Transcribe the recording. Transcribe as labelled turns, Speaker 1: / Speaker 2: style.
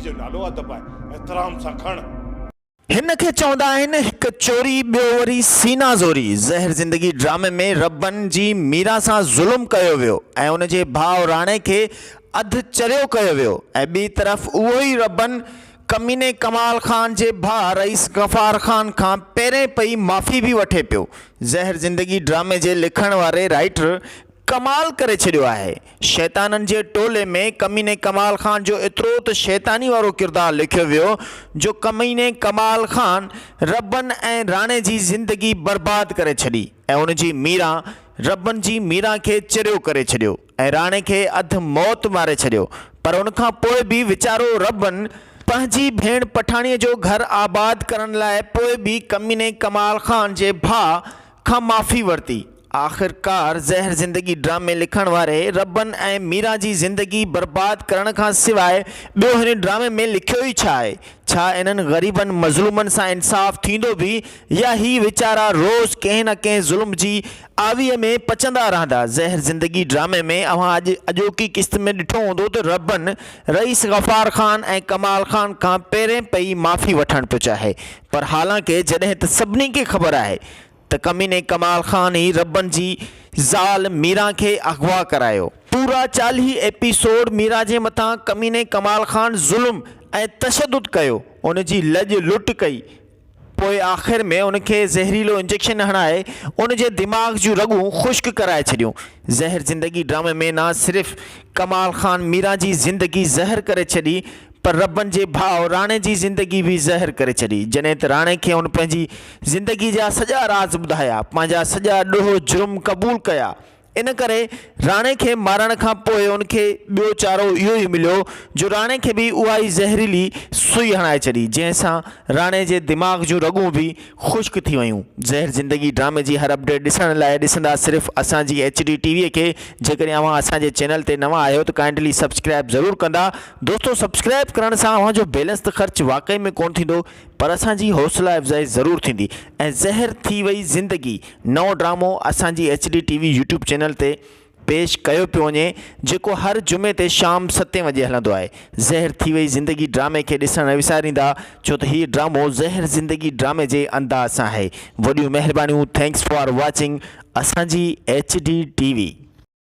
Speaker 1: जो नालो अदब आहे, एहतराम सां खण।
Speaker 2: हिन खे चवंदा आहिनि हिकु चोरी ॿियो वरी सीना ज़ोरी। ज़हर ज़िंदगी ड्रामे में रबन जी मीरा सां ज़ुल्म कयो वियो ऐं उन जे भाउ राणे खे अधु चरियो कयो वियो ऐं ॿी तरफ़ उहो ई रबन कमीने कमाल ख़ान जे भाउ रईस गफ़ार ख़ान खां पहिरें पई माफ़ी बि वठे पियो। ज़हर ज़िंदगी ड्रामे जे लिखण वारे राइटर कमाल करे छॾियो आहे। शैताननि जे टोले में कमीने कमाल ख़ान जो एतिरो त शैतानी वारो किरदारु लिखियो वियो जो कमीने कमाल ख़ान रबन ऐं राणे जी ज़िंदगी बर्बाद करे छॾी ऐं उन जी मीरा रबन जी मीरा खे चिरियो करे छॾियो ऐं राणे खे अधु मौत मारे छॾियो। पर उनखां पोइ बि वीचारो रबन पंहिंजी भेण पठाणीअ जो घर आबाद करण लाइ पोइ बि कमीने कमाल ख़ान जे भाउ खां माफ़ी वरिती। आख़िरकार ज़हर ज़िंदगी ड्रामे लिखण वारे रबन ऐं मीरा जी ज़िंदगी बर्बाद करण खां सवाइ ॿियो हिन ड्रामे में लिखियो ई छा आहे? छा इन्हनि ग़रीबनि मज़लूमनि सां इंसाफ़ थींदो बि या ही वीचारा रोज़ कंहिं न कंहिं ज़ुल्म जी आवीअ में पचंदा रहंदा? ज़हर ज़िंदगी ड्रामे में अवां अॼोकी क़िस्त में ॾिठो हूंदो त रबन रईस गफ़ार ख़ान ऐं कमाल ख़ान खां पहिरें पई माफ़ी वठणु पियो चाहे, पर हालांकि जॾहिं त सभिनी खे ख़बर आहे त कमीने कमाल ख़ान ई रबन जी ज़ाल मीरा खे अगवा करायो। पूरा 40 एपिसोड मीरा जे मथां कमीने कमाल ख़ान ज़ुल्म ऐं तशद्दुद कयो, उन जी लॼ लुट कई, पोइ आख़िर में उनखे ज़हरीलो इंजेक्शन हणाए उन जे दिमाग़ जूं रॻूं ख़ुश्क कराए छॾियूं। ज़हर ज़िंदगी ड्रामे में न सिर्फ़ कमाल ख़ान मीरा जी ज़िंदगी ज़हर करे छॾी पर रबन जे भाउ राणे जी ज़िंदगी बि ज़हर करे छॾी। जॾहिं त राणे खे हुन पंहिंजी ज़िंदगी जा सॼा राज़ ॿुधाया, पंहिंजा सॼा ॾोह जुर्म क़बूल कया। इन करे राणे खे मारण खां पोइ उनखे ॿियो चारो इहो ई मिलियो जो राणे खे बि उहा ई ज़हरीली सुई हणाए छॾी, जंहिंसां राणे जे दिमाग़ जूं रॻूं बि ख़ुश्क थी वियूं। ज़हर ज़िंदगी ड्रामे जी हर अपडेट ॾिसण लाइ ॾिसंदा सिर्फ़ु असांजी HD टीवीअ खे। जेकॾहिं अव्हां असांजे चैनल ते नवां आहियो त काइंडली सब्सक्राइब ज़रूरु कंदा। दोस्तो, सब्सक्राइब करण सां अव्हां जो बैलेंस त ख़र्च वाक़ई में कोन थींदो पर असांजी हौसला अफ़ज़ाई ज़रूरु थींदी। ऐं ज़हर थी वई ज़िंदगी नओं ड्रामो असांजी HD TV यूट्यूब चैनल ते पेश कयो पियो वञे, जेको हर जुमे ते शाम 7 वजे हलंदो आहे। ज़हर थी वई ज़िंदगी ड्रामे खे ॾिसणु न विसारींदा छो त हीउ ड्रामो ज़हर ज़िंदगी ड्रामे जे अंदाज़ सां आहे। वॾियूं महिरबानियूं। थैंक्स फॉर वॉचिंग असांजी HD TV।